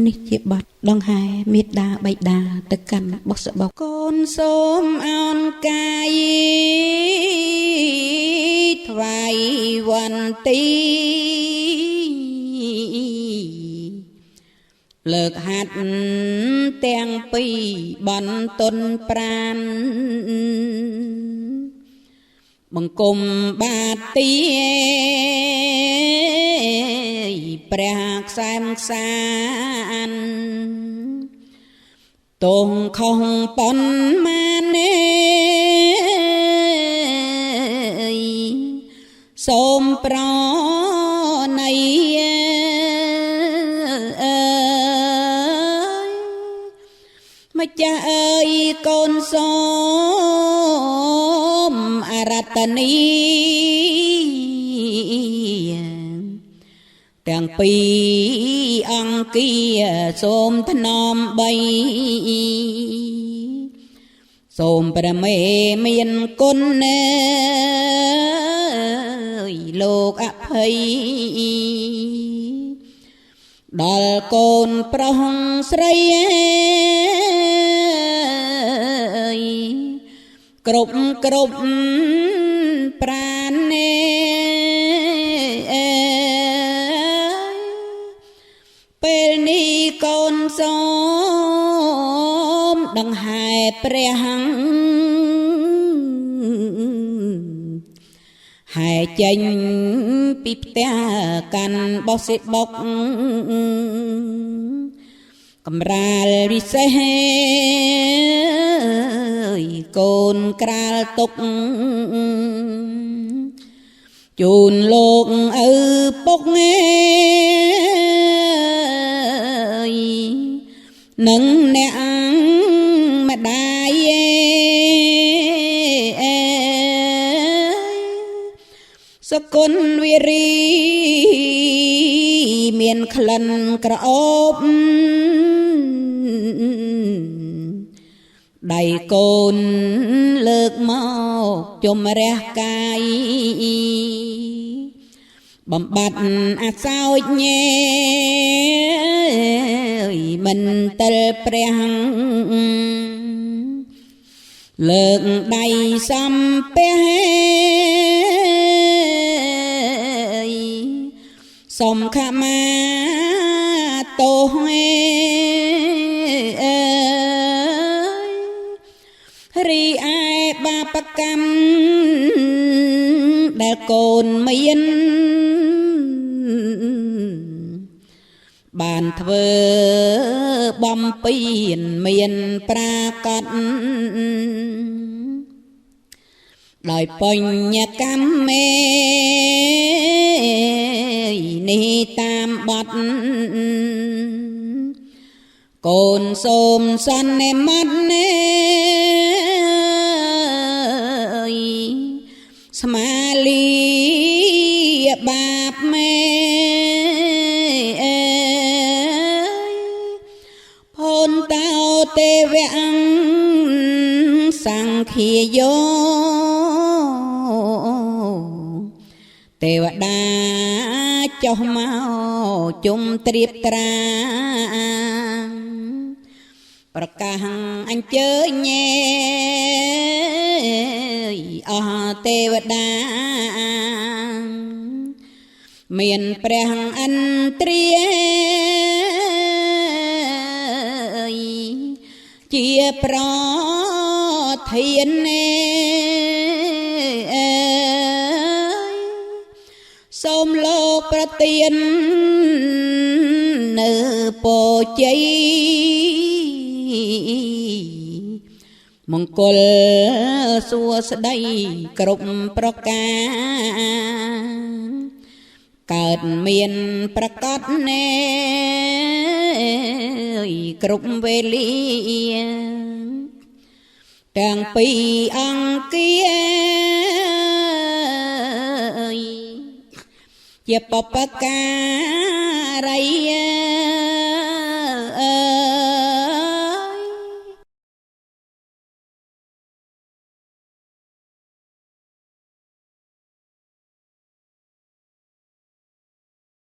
នេះជាបទដង្ហែមេត្តាបិតាទៅកាន់បុស្បុកកូនសូមអោនកាយថ្វាយវន្ទីលើកហាត់ទាំងពីរបន្ទន់ប្រានបង្គំបាទីព្រះខ្សែមខ្សានទងខុសប៉ុនម៉ានេសូមប្រណីម្ចាស់អើយកូនសូមអរតនីទាំងពីរអង្គាសូមថ្នមបីសូមព្រះមេមានគុណលោកអភ័យដល់កូនប្រុសស្រីគ្រប់ប្រាណពេលនេះកូនសូមដង្ហែព្រះហែចេញពីផ្ទះកាន់បោះសិបុកកំរាលវិសេសកូនក្រាលទុកជូនលោកឪពុកនឹងអ្នកម្ដាយសគុណវិរីមានក្លិនក្រអូបដៃកូនលើកមកជំរះកាយបំបត្តិអសោចញែមិនទិលព្រះលើកដៃសំពះសុំខមាទោសរីឯបាបកម្មដែលកូនមានបានធ្វើបំពេញមានប្រាកដដោយបញ្ញកម្មនេះតាមបទកូនសូមសន្មតស្មាលីបាបមេផូនតោទេវសង្ឃាយោទេវតាចុះមកជុំត្រៀបត្រាប្រកាសអញ្ជើញអស់ទេវតាមានព្រះឥន្ទ្រាជាប្រធានសូមលោកប្រទាននៅពរជ័យមង្គលសួស្តីគ្រប់ប្រការកើតមានប្រកាសគ្រប់វេលាទាំងពីរអង្គាជាបបកា